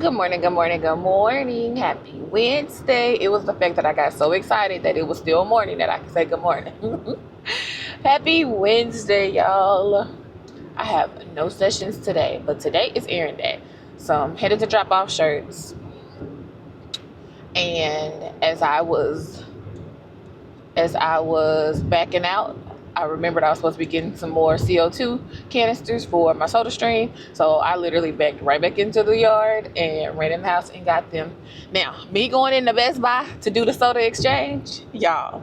Good morning, good morning, good morning. Happy Wednesday. It was the fact that I got so excited that it was still morning that I could say good morning. Happy Wednesday, y'all. I have no sessions today, but today is errand day. So I'm headed to drop off shirts. And as I was backing out, I remembered I was supposed to be getting some more CO2 canisters for my soda stream. So I literally backed right back into the yard and ran in the house and got them. Now, me going into Best Buy to do the soda exchange, y'all,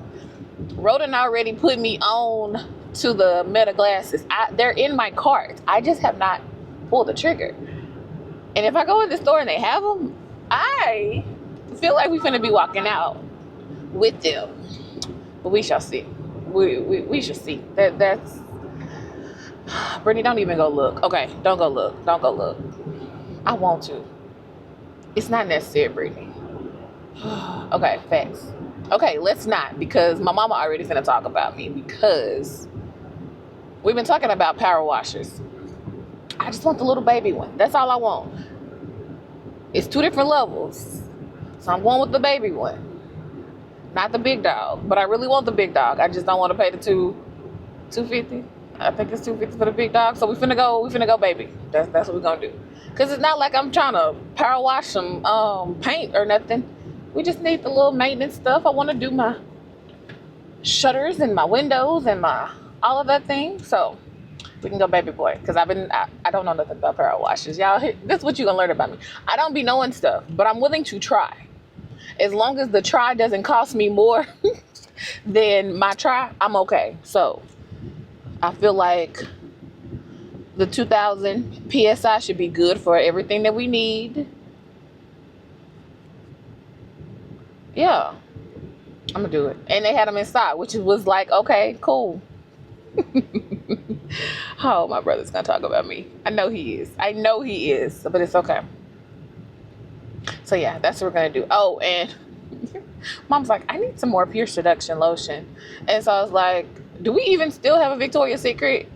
Roden already put me on to the Meta glasses. They're in my cart. I just have not pulled the trigger. And if I go in the store and they have them, I feel like we're going to be walking out with them. But we shall see. We should see. That's Brittany, don't even go look. Okay, don't go look. Don't go look. I want to. It's not necessary, Brittany. Okay, facts. Okay, let's not, because my mama already finna talk about me, because we've been talking about power washers. I just want the little baby one. That's all I want. It's 2 different levels. So I'm going with the baby one. Not the big dog, but I really want the big dog. I just don't want to pay the $250. I think it's $250 for the big dog. So we finna go baby. That's what we're gonna do. Cause it's not like I'm trying to power wash some paint or nothing. We just need the little maintenance stuff. I want to do my shutters and my windows and my all of that thing. So we can go baby boy. Cause I don't know nothing about power washers, y'all. This is what you gonna learn about me. I don't be knowing stuff, but I'm willing to try. As long as the try doesn't cost me more than my try, I'm okay. So I feel like the 2000 PSI should be good for everything that we need. Yeah, I'm gonna do it. And they had them inside, which was like, okay, cool. Oh, my brother's gonna talk about me. I know he is, but it's okay. So yeah, that's what we're gonna do. Oh, and mom's like, I need some more Pure Seduction lotion. And so I was like, do we even still have a Victoria's Secret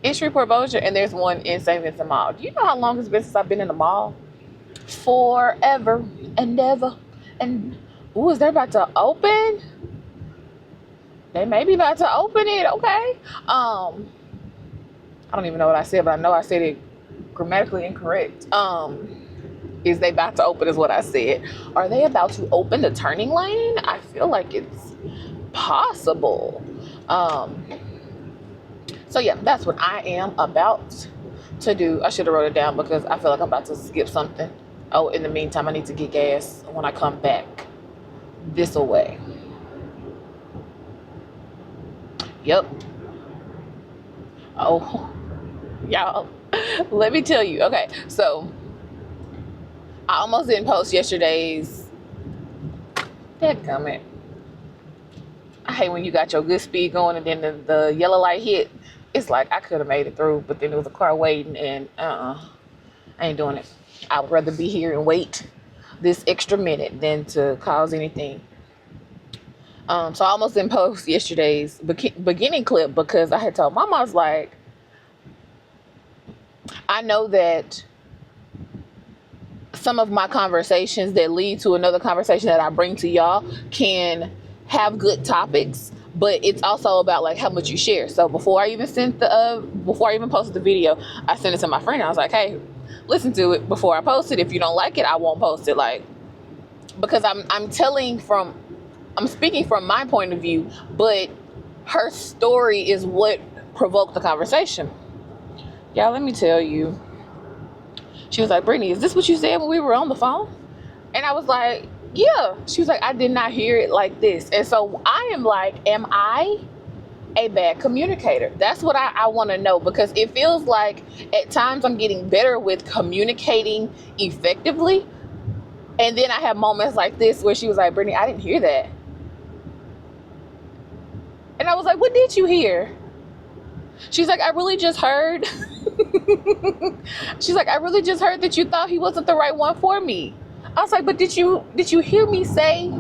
in Shreveport Bossier? And there's one in St. Vincent Mall. Do you know how long it's been since I've been in the mall? Forever and ever. And ooh, is they about to open? They may be about to open it. Okay. I don't even know what I said, but I know I said it grammatically incorrect. Is they about to open is what I said. Are they about to open the turning lane? I feel like it's possible. So yeah, that's what I am about to do. I should have wrote it down because I feel like I'm about to skip something. Oh, in the meantime, I need to get gas when I come back this way. Yep. Oh, y'all, let me tell you. Okay, so I almost didn't post yesterday's. Dadgummit. I hate when you got your good speed going and then the yellow light hit. It's like I could have made it through, but then there was a car waiting and I ain't doing it. I would rather be here and wait this extra minute than to cause anything. So I almost didn't post yesterday's beginning clip because I had told Mama, I was like, I know that some of my conversations that lead to another conversation that I bring to y'all can have good topics, but it's also about like how much you share. So before I even posted the video, I sent it to my friend. I was like, hey, listen to it before I post it. If you don't like it, I won't post it. Like, because I'm speaking from my point of view, but her story is what provoked the conversation. Y'all, let me tell you. She was like, Brittany, is this what you said when we were on the phone? And I was like, yeah. She was like, I did not hear it like this. And so I am like, am I a bad communicator? That's what I want to know, because it feels like at times I'm getting better with communicating effectively. And then I have moments like this where she was like, Brittany, I didn't hear that. And I was like, what did you hear? She's like, I really just heard. She's like, I really just heard that you thought he wasn't the right one for me. I was like, but did you hear me say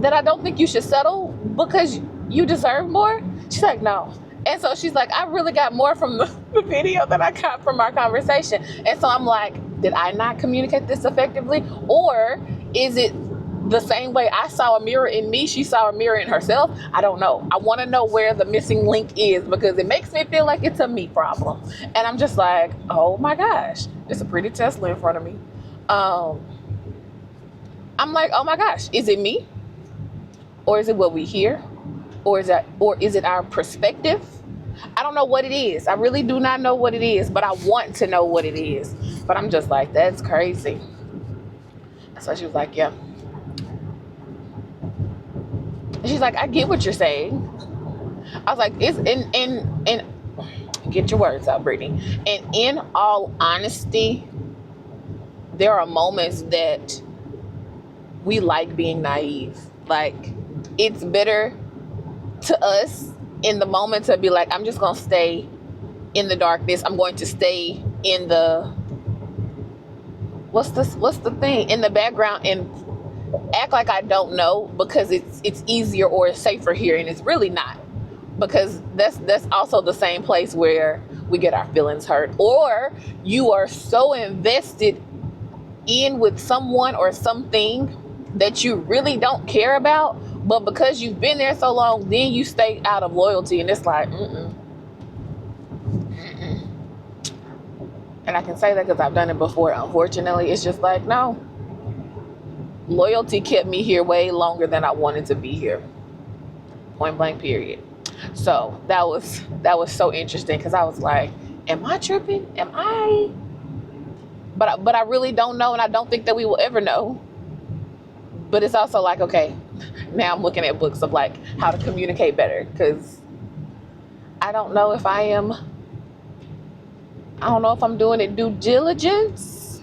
that I don't think you should settle because you deserve more? She's like, no. And so she's like, I really got more from the video than I got from our conversation. And so I'm like, did I not communicate this effectively? Or is it the same way I saw a mirror in me, she saw a mirror in herself? I don't know. I want to know where the missing link is, because it makes me feel like it's a me problem. And I'm just like, oh my gosh, there's a pretty Tesla in front of me. I'm like, oh my gosh, is it me? Or is it what we hear? Or is it our perspective? I don't know what it is. I really do not know what it is, but I want to know what it is. But I'm just like, that's crazy. So she was like, yeah. And she's like, I get what you're saying. I was like, it's in get your words out, Brittany. And in all honesty, there are moments that we like being naive. Like, it's better to us in the moment to be like, I'm just gonna stay in the darkness. I'm going to stay in the what's the thing in the background and act like I don't know, because it's easier or it's safer here, and it's really not, because that's also the same place where we get our feelings hurt, or you are so invested in with someone or something that you really don't care about, but because you've been there so long, then you stay out of loyalty, and it's like, And I can say that because I've done it before. Unfortunately, it's just like, no. Loyalty kept me here way longer than I wanted to be here. Point blank, period. So that was so interesting, because I was like, am I tripping? Am I? But I really don't know, and I don't think that we will ever know. But it's also like, okay, now I'm looking at books of like how to communicate better, because I don't know if I'm doing it due diligence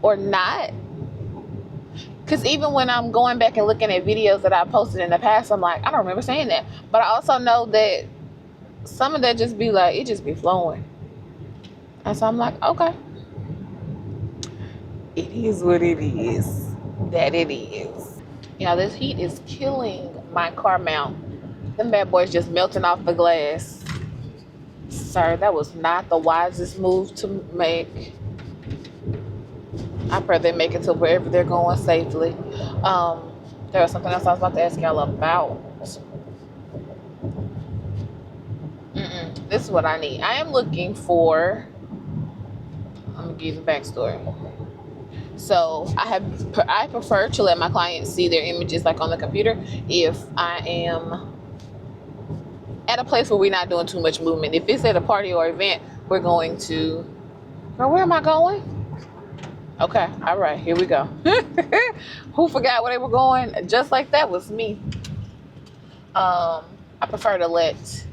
or not. Because even when I'm going back and looking at videos that I posted in the past, I'm like, I don't remember saying that. But I also know that some of that just be like, it just be flowing. And so I'm like, okay. It is what it is. That it is. Yeah, this heat is killing my car mount. Them bad boys just melting off the glass. Sir, that was not the wisest move to make. I pray they make it to wherever they're going safely. There was something else I was about to ask y'all about. This is what I need. I am looking for, let me give you the backstory. So I prefer to let my clients see their images like on the computer if I am at a place where we're not doing too much movement. If it's at a party or event, we're going to, girl, where am I going? Okay, all right, here we go. Who forgot where they were going? Just like that was me. I prefer to let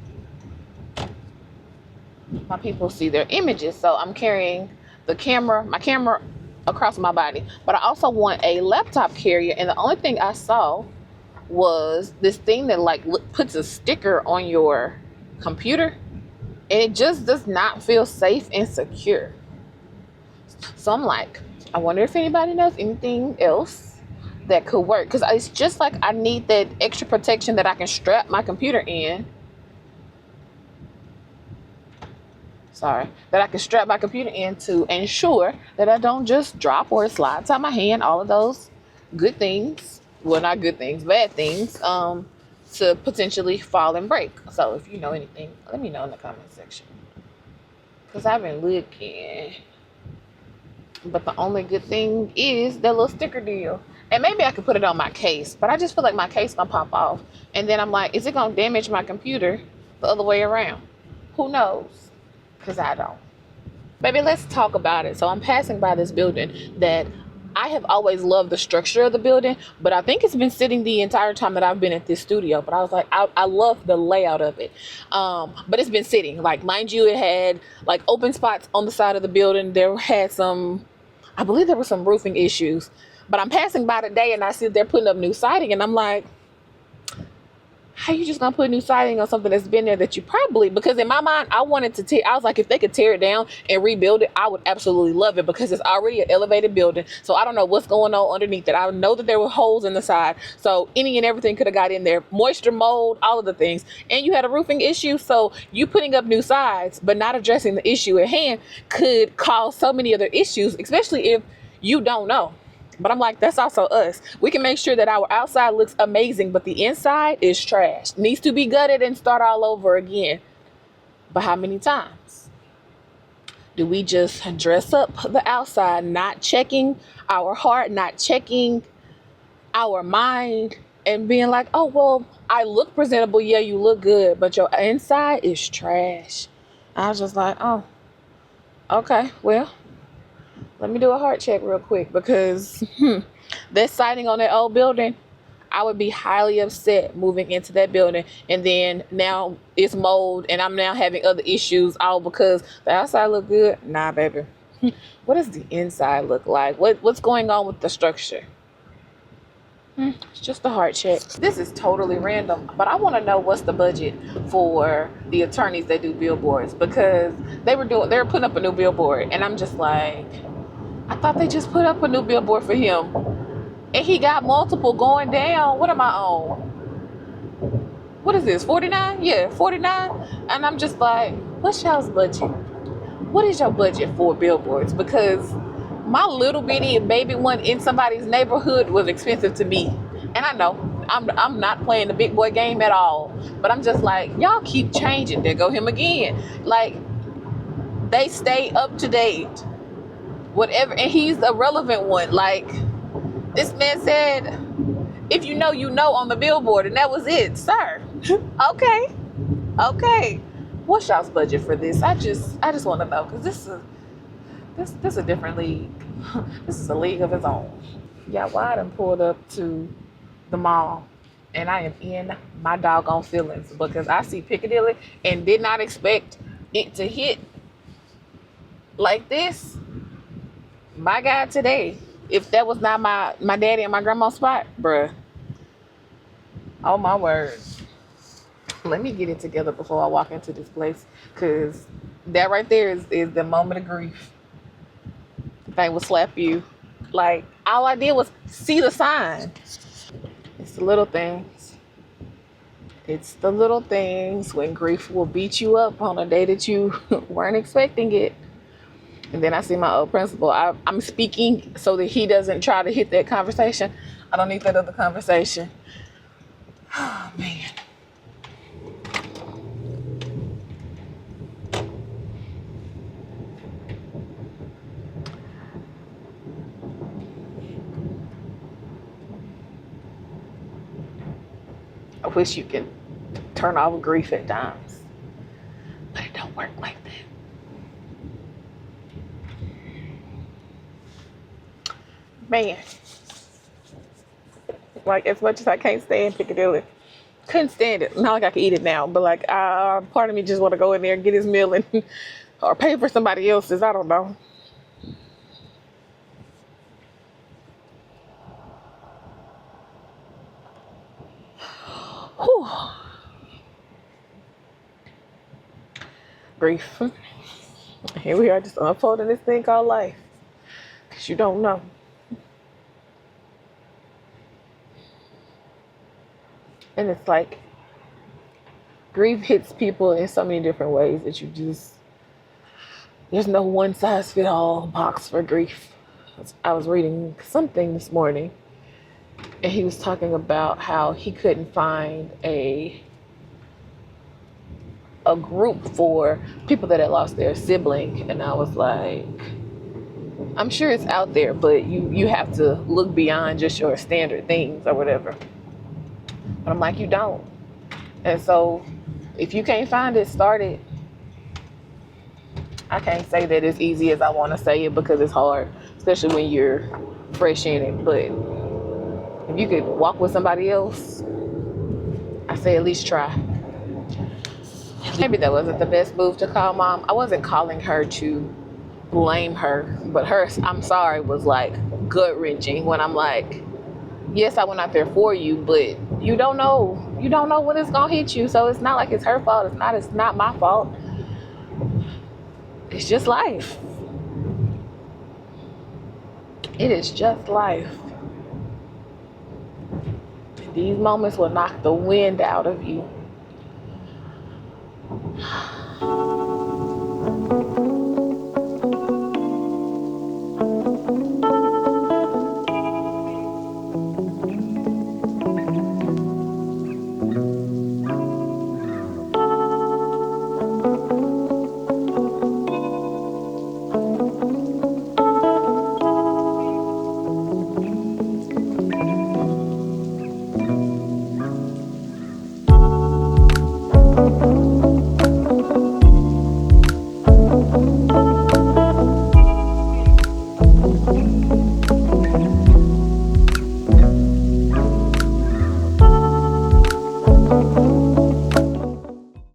my people see their images. So I'm carrying my camera across my body, but I also want a laptop carrier. And the only thing I saw was this thing that like puts a sticker on your computer, and it just does not feel safe and secure. So I'm like, I wonder if anybody knows anything else that could work, because it's just like I need that extra protection that I can strap my computer in. That I can strap my computer in to ensure that I don't just drop or it slides out my hand. All of those good things, well, not good things, bad things, to potentially fall and break. So if you know anything, let me know in the comment section, because I've been looking. But the only good thing is that little sticker deal. And maybe I could put it on my case, but I just feel like my case gonna pop off. And then I'm like, is it gonna damage my computer the other way around? Who knows? Because I don't. Baby, let's talk about it. So I'm passing by this building that I have always loved the structure of the building, but I think it's been sitting the entire time that I've been at this studio. But I was like, I love the layout of it. But it's been sitting. Like, mind you, it had like open spots on the side of the building. There had some, I believe there were some roofing issues. But I'm passing by today and I see they're putting up new siding, and I'm like, how you just gonna put new siding on something that's been there that you probably, because in my mind I wanted to tear, I was like, if they could tear it down and rebuild it, I would absolutely love it, because it's already an elevated building. So I don't know what's going on underneath it. I know that there were holes in the side, so any and everything could have got in there, moisture, mold, all of the things. And you had a roofing issue, so you putting up new sides but not addressing the issue at hand could cause so many other issues, especially if you don't know. But I'm like, that's also us. We can make sure that our outside looks amazing, but the inside is trash. Needs to be gutted and start all over again. But how many times do we just dress up the outside, not checking our heart, not checking our mind, and being like, oh, well, I look presentable. Yeah, you look good, but your inside is trash. I was just like, oh, okay, well, let me do a heart check real quick, because that siding on that old building, I would be highly upset moving into that building, and then now it's mold and I'm now having other issues, all because the outside look good. Nah, baby. What does the inside look like? What's going on with the structure? It's just a heart check. This is totally random, but I want to know what's the budget for the attorneys that do billboards, because they were putting up a new billboard, and I'm just like, I thought they just put up a new billboard for him, and he got multiple going down. What am I on? What is this, 49? Yeah, 49. And I'm just like, what's y'all's budget? What is your budget for billboards? Because my little bitty baby one in somebody's neighborhood was expensive to me. And I know I'm not playing the big boy game at all, but I'm just like, y'all keep changing. There go him again. Like, they stay up to date. Whatever, and he's a relevant one. Like, this man said, if you know, you know, on the billboard, and that was it, sir. Okay. What's y'all's budget for this? I just want to know, because this is a different league. This is a league of its own. Yeah, well, I done pulled up to the mall, and I am in my doggone feelings, because I see Piccadilly and did not expect it to hit like this. My God, today, if that was not my daddy and my grandma's spot, bruh. Oh, my word. Let me get it together before I walk into this place, because that right there is the moment of grief. The thing will slap you. Like, all I did was see the sign. It's the little things. It's the little things when grief will beat you up on a day that you weren't expecting it. And then I see my old principal. I'm speaking so that he doesn't try to hit that conversation. I don't need that other conversation. Oh, man. I wish you could turn off grief at times, but it don't work like that. Man, like, as much as I can't stand Piccadilly, couldn't stand it. Not like I could eat it now, but like, part of me just want to go in there and get his meal and or pay for somebody else's. I don't know. Whew. Grief. Here we are, just unfolding this thing called life, because you don't know. And it's like, grief hits people in so many different ways that there's no one size fit all box for grief. I was reading something this morning, and he was talking about how he couldn't find a group for people that had lost their sibling. And I was like, I'm sure it's out there, but you have to look beyond just your standard things or whatever. But I'm like, you don't. And so if you can't find it, start it. I can't say that it's easy as I want to say it, because it's hard, especially when you're fresh in it. But if you could walk with somebody else, I say at least try. Maybe that wasn't the best move to call mom. I wasn't calling her to blame her, but her I'm sorry was like gut wrenching, when I'm like, yes, I went out there for you, but you don't know You don't know when it's gonna hit you, so it's not like it's her fault. It's not my fault. It's just life. It is just life. These moments will knock the wind out of you.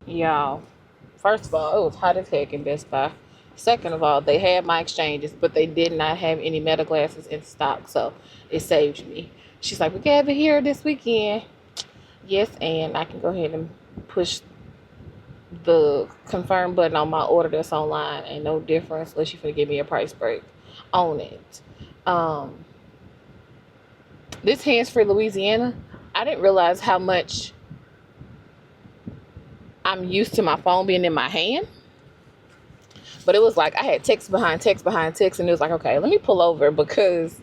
Y'all, first of all, it was hot as heck in Best Buy. Second of all, they had my exchanges, but they did not have any metal glasses in stock, so it saved me. She's like, we can have it here this weekend. Yes, and I can go ahead and push the confirm button on my order that's online. Ain't no difference unless you're gonna give me a price break on it. This hands-free Louisiana, I didn't realize how much I'm used to my phone being in my hand. But it was like I had text behind text behind text, and it was like, okay, let me pull over, because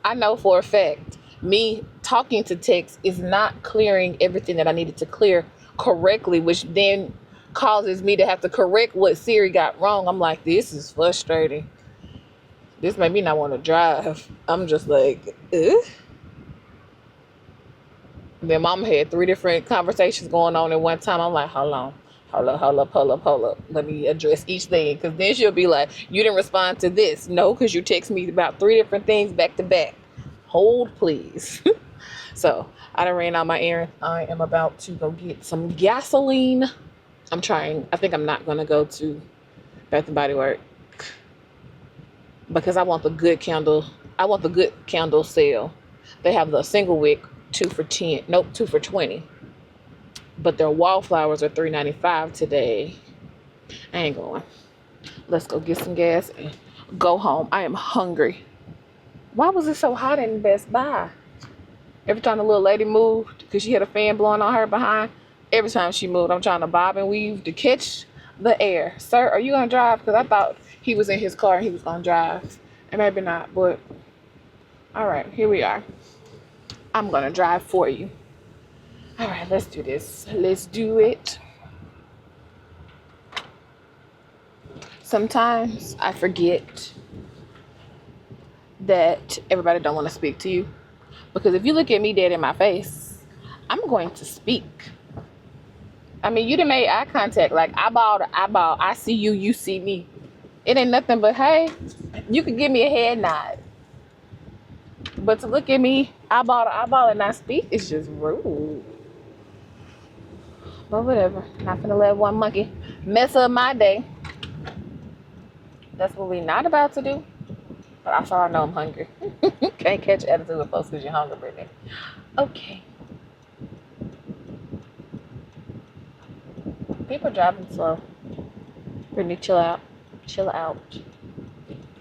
I know for a fact me talking to text is not clearing everything that I needed to clear correctly, which then causes me to have to correct what Siri got wrong. I'm like, this is frustrating. This made me not want to drive. I'm just like, ugh. Then mom had 3 different conversations going on at one time. I'm like, hold up. Let me address each thing. Because then she'll be like, you didn't respond to this. No, because you text me about 3 different things back to back. Hold, please. So I done ran out my errand. I am about to go get some gasoline. I think I'm not going to go to Bath and Body Works, because I want the good candle. I want the good candle sale. They have the single wick 2 for 10. Nope, 2 for 20. But their wallflowers are $3.95 today. I ain't going. Let's go get some gas and go home. I am hungry. Why was it so hot in Best Buy? Every time the little lady moved, because she had a fan blowing on her behind, every time she moved, I'm trying to bob and weave to catch the air. Sir, are you going to drive? Because I thought he was in his car and he was going to drive. And maybe not, but all right, here we are. I'm going to drive for you. All right, let's do this. Let's do it. Sometimes I forget that everybody don't want to speak to you. Because if you look at me dead in my face, I'm going to speak. I mean, you done made eye contact, like eyeball to eyeball. I see you, you see me. It ain't nothing but, hey, you can give me a head nod. But to look at me eyeball to eyeball and not speak is just rude. But whatever. Not gonna let one monkey mess up my day. That's what we not about to do. But I saw I know I'm hungry. Can't catch attitude with folks because you're hungry, Brittany. Okay. People driving slow. Brittany, chill out. Chill out.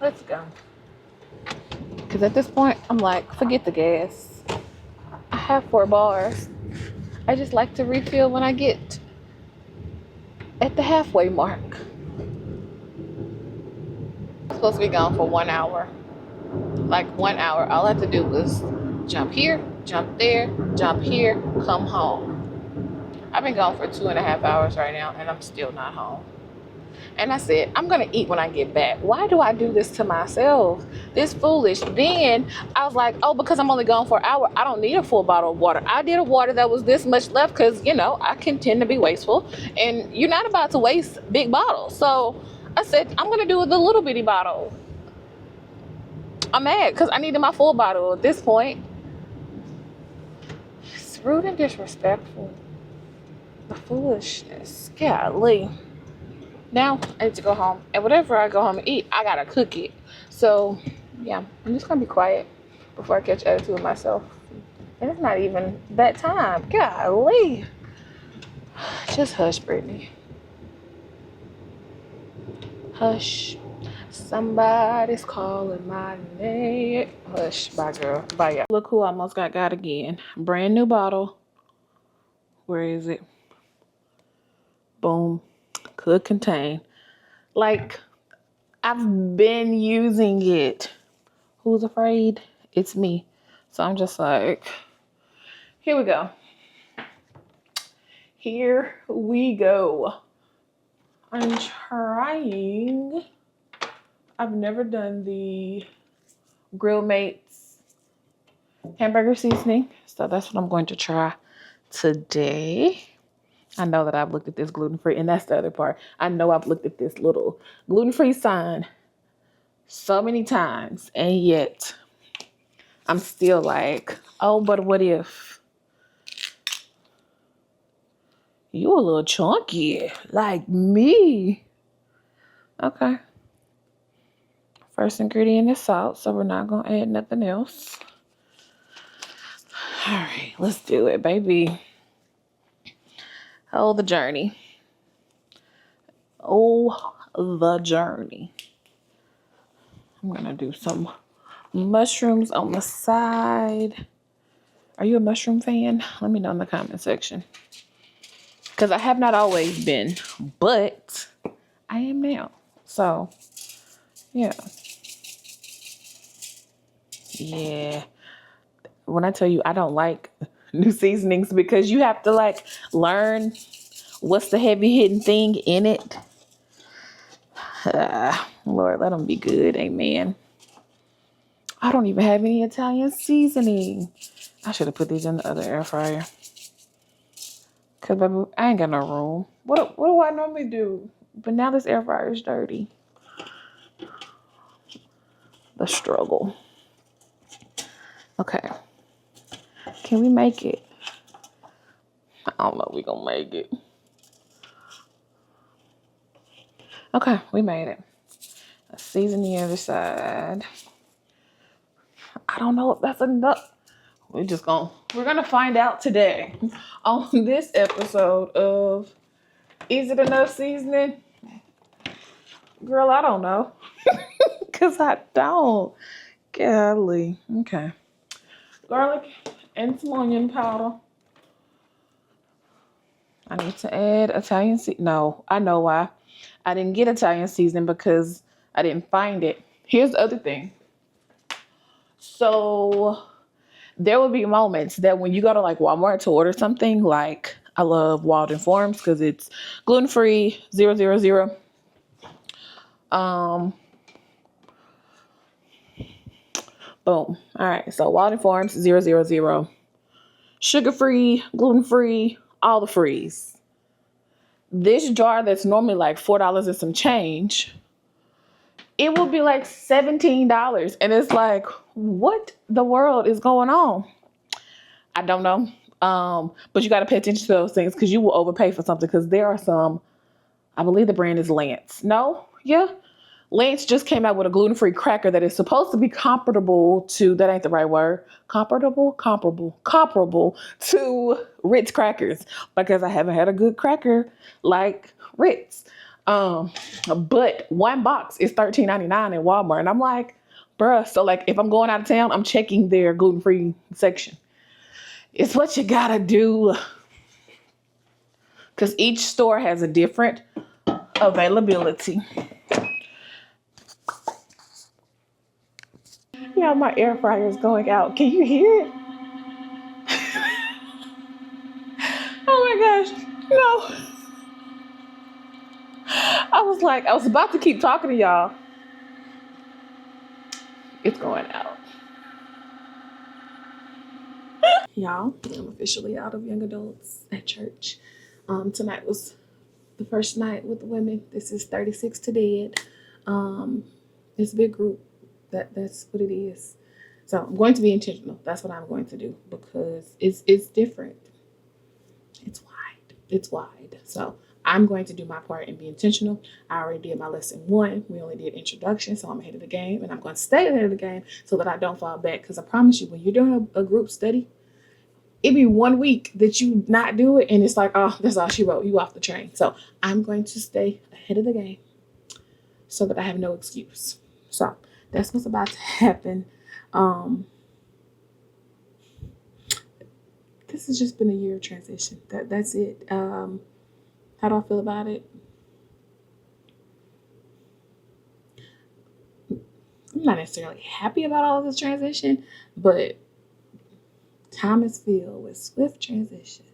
Let's go. Because at this point, I'm like, forget the gas. I have 4 bars. I just like to refill when I get at the halfway mark. I'm supposed to be gone for 1 hour. Like 1 hour. All I have to do was jump here, jump there, jump here, come home. I've been gone for 2.5 hours right now, and I'm still not home. And I said, I'm going to eat when I get back. Why do I do this to myself? This foolish. Then I was like, oh, because I'm only gone for an hour, I don't need a full bottle of water. I did a water that was this much left because, you know, I can tend to be wasteful. And you're not about to waste big bottles. So I said, I'm going to do the little bitty bottle. I'm mad because I needed my full bottle at this point. It's rude and disrespectful. The foolishness. Golly. Now I need to go home, and whatever I go home and eat, I gotta cook it. So yeah, I'm just gonna be quiet before I catch attitude with myself. And it's not even that time. Golly. Just hush, Brittany. Hush. Somebody's calling my name. Hush. Bye, girl. Bye, y'all. Look who almost got again. Brand new bottle. Where is it? Boom. Could contain. Like, I've been using it. Who's afraid? It's me. So I'm just like, here we go. Here we go. I'm trying. I've never done the Grill Mates hamburger seasoning. So that's what I'm going to try today. I know that I've looked at this gluten-free, and that's the other part. I know I've looked at this little gluten-free sign so many times, and yet I'm still like, oh, but what if you a little chunky like me? Okay. First ingredient is salt, so we're not going to add nothing else. All right, let's do it, baby. Oh, the journey. Oh, the journey. I'm going to do some mushrooms on the side. Are you a mushroom fan? Let me know in the comment section. Because I have not always been, but I am now. So, yeah. Yeah. When I tell you I don't like new seasonings because you have to like learn what's the heavy hitting thing in it. Lord, let them be good. Amen. I don't even have any Italian seasoning. I should have put these in the other air fryer. Because, baby, I ain't got no room. What do I normally do? But now this air fryer is dirty. The struggle. Okay. Can we make it? I don't know if we're going to make it. Okay, we made it. Let's season the other side. I don't know if that's enough. We're going to find out today on this episode of Is It Enough Seasoning? Girl, I don't know. Because I don't. Golly. Okay. Garlic and some onion powder. I need to add Italian seasoning. No, I know why. I didn't get Italian seasoning because I didn't find it. Here's the other thing. So there will be moments that when you go to like Walmart to order something, like I love Walden Farms because it's gluten-free, 000. Boom. All right. So Walden Farms, 000. Sugar-free, gluten-free, all the frees. This jar that's normally like $4 and some change, it will be like $17. And it's like, what the world is going on? I don't know. But you got to pay attention to those things because you will overpay for something because there are some, I believe the brand is Lance. No? Yeah. Lance just came out with a gluten-free cracker that is supposed to be comparable to, that ain't the right word, comparable to Ritz crackers because I haven't had a good cracker like Ritz. But one box is $13.99 in Walmart. And I'm like, bruh, so like if I'm going out of town, I'm checking their gluten-free section. It's what you gotta do. Because each store has a different availability. Yeah, my air fryer is going out. Can you hear it? Oh my gosh. No. I was about to keep talking to y'all. It's going out. Y'all, I'm officially out of young adults at church. Tonight was the first night with the women. This is 36 to dead. It's a big group. That's what it is. So I'm going to be intentional. That's what I'm going to do because it's different. It's wide. It's wide. So I'm going to do my part and be intentional. I already did my lesson 1. We only did introduction, so I'm ahead of the game, and I'm going to stay ahead of the game so that I don't fall back. Because I promise you, when you're doing a group study, it be 1 week that you not do it, and it's like, oh, that's all she wrote. You off the train. So I'm going to stay ahead of the game so that I have no excuse. So that's what's about to happen. This has just been a year of transition. That's it. How do I feel about it? I'm not necessarily happy about all of this transition, but time is filled with swift transitions.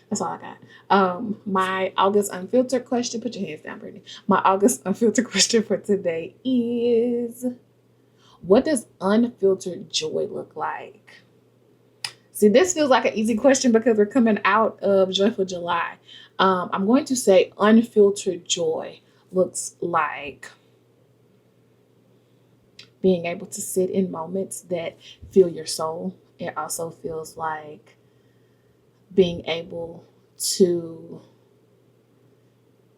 That's all I got. My August Unfiltered question, put your hands down, Brittany. My August Unfiltered question for today is, what does unfiltered joy look like? See, this feels like an easy question because we're coming out of Joyful July. I'm going to say unfiltered joy looks like being able to sit in moments that fill your soul. It also feels like being able to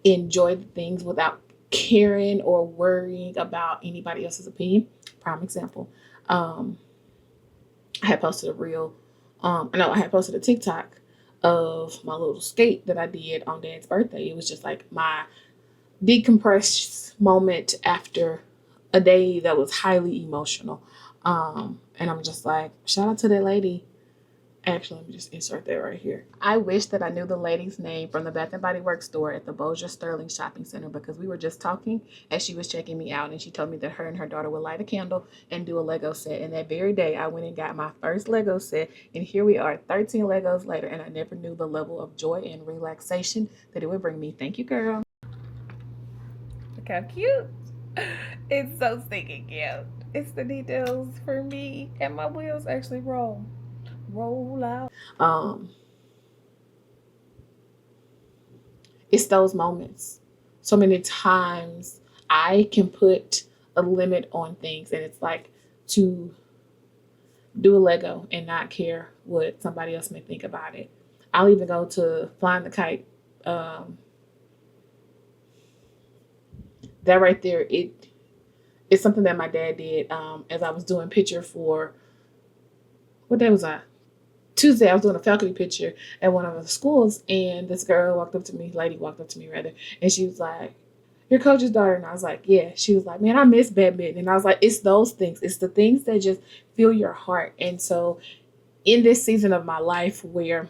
enjoy the things without caring or worrying about anybody else's opinion. Prime example. I had posted a reel. I had posted a TikTok of my little skate that I did on Dad's birthday. It was just like my decompressed moment after a day that was highly emotional. And I'm just like, shout out to that lady. Actually, let me just insert that right here. I wish that I knew the lady's name from the Bath and Body Works store at the Bossier Sterling Shopping Center, because we were just talking as she was checking me out, and she told me that her and her daughter would light a candle and do a Lego set. And that very day, I went and got my first Lego set, and here we are 13 Legos later, and I never knew the level of joy and relaxation that it would bring me. Thank you, girl. Look how cute. It's so stinking cute. It's the details for me, and my wheels actually roll out. It's those moments. So many times I can put a limit on things, and it's like to do a Lego and not care what somebody else may think about it. I'll even go to flying the kite. That right there, it's something that my dad did as I was doing picture for, what day was I? Tuesday, I was doing a faculty picture at one of the schools, and this lady walked up to me, and she was like, your coach's daughter? And I was like, yeah. She was like, man, I miss badminton. And I was like, it's those things. It's the things that just fill your heart. And so in this season of my life where,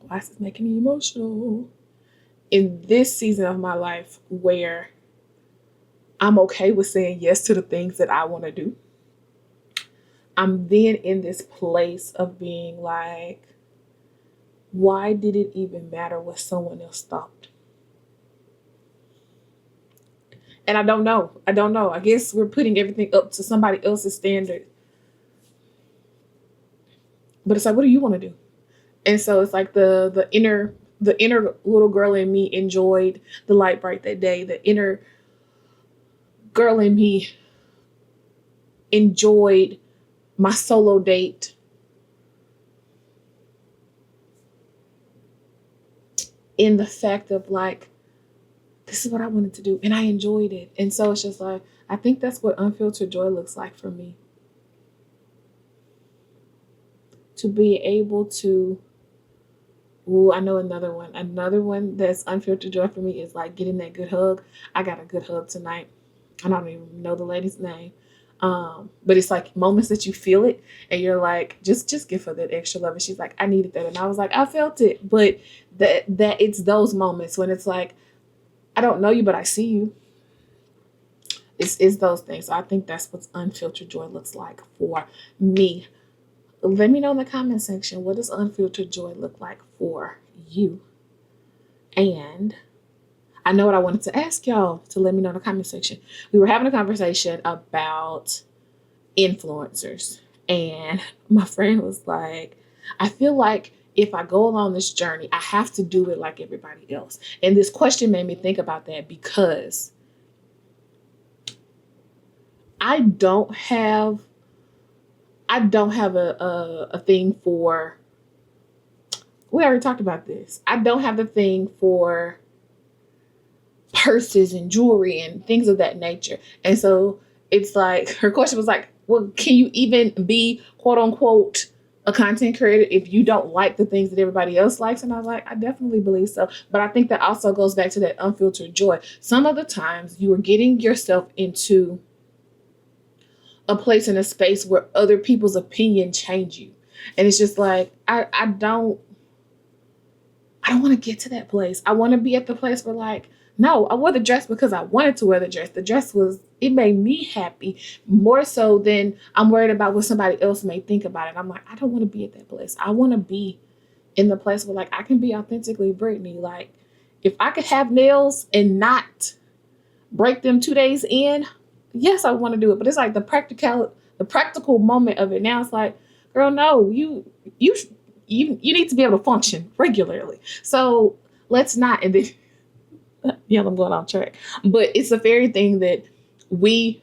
why is this making me emotional? In this season of my life where I'm okay with saying yes to the things that I want to do, I'm then in this place of being like, why did it even matter what someone else thought? And I don't know. I guess we're putting everything up to somebody else's standard. But it's like, what do you want to do? And so it's like the inner little girl in me enjoyed the light bright that day. The inner girl in me enjoyed my solo date. In the fact of like, this is what I wanted to do, and I enjoyed it. And so it's just like, I think that's what unfiltered joy looks like for me. To be able to, I know another one that's unfiltered joy for me is like getting that good hug. I got a good hug tonight. I don't even know the lady's name. But it's like moments that you feel it and you're like, just give her that extra love. And she's like, I needed that. And I was like, I felt it. But that it's those moments when it's like, I don't know you, but I see you. It's those things. So I think that's what unfiltered joy looks like for me. Let me know in the comment section, what does unfiltered joy look like for you? And I know what I wanted to ask y'all to let me know in the comment section. We were having a conversation about influencers, and my friend was like, I feel like if I go along this journey, I have to do it like everybody else. And this question made me think about that, because I don't have a thing for, we already talked about this. I don't have the thing for purses and jewelry and things of that nature. And so it's like, her question was like, well, can you even be quote unquote a content creator if you don't like the things that everybody else likes? And I was like, I definitely believe so. But I think that also goes back to that unfiltered joy. Some of the times you are getting yourself into a place in a space where other people's opinion change you. And it's just like, I don't want to get to that place. I want to be at the place where, like, no, I wore the dress because I wanted to wear the dress. The dress it made me happy more so than I'm worried about what somebody else may think about it. I'm like, I don't want to be at that place. I want to be in the place where, like, I can be authentically Brittany. Like, if I could have nails and not break them 2 days in, yes, I want to do it. But it's like the practical moment of it. Now it's like, girl, no, you need to be able to function regularly. So let's not. And then, yeah, I'm going off track. But it's a very thing that we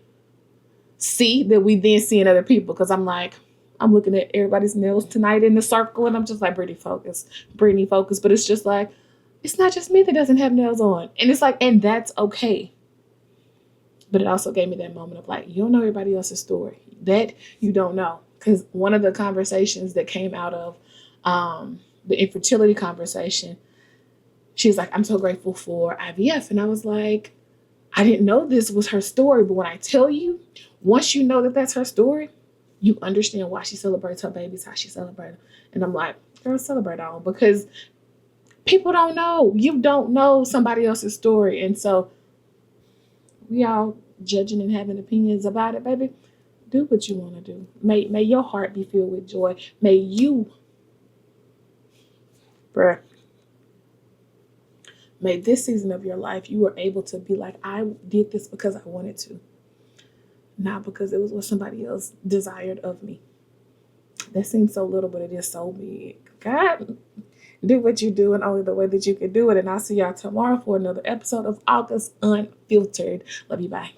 see that we then see in other people. Because I'm like, I'm looking at everybody's nails tonight in the circle, and I'm just like, Brittany, focus. But it's just like, it's not just me that doesn't have nails on. And it's like, and that's okay. But it also gave me that moment of like, you don't know everybody else's story. That you don't know. Because one of the conversations that came out of the infertility conversation, she was like, I'm so grateful for IVF. And I was like, I didn't know this was her story. But when I tell you, once you know that that's her story, you understand why she celebrates her babies, how she celebrates them. And I'm like, girl, celebrate on. Because people don't know. You don't know somebody else's story. And so we all judging and having opinions about it, baby. Do what you want to do. May your heart be filled with joy. May you, bruh, may this season of your life, you were able to be like, I did this because I wanted to. Not because it was what somebody else desired of me. That seems so little, but it is so big. God, do what you do and only the way that you can do it. And I'll see y'all tomorrow for another episode of August Unfiltered. Love you. Bye.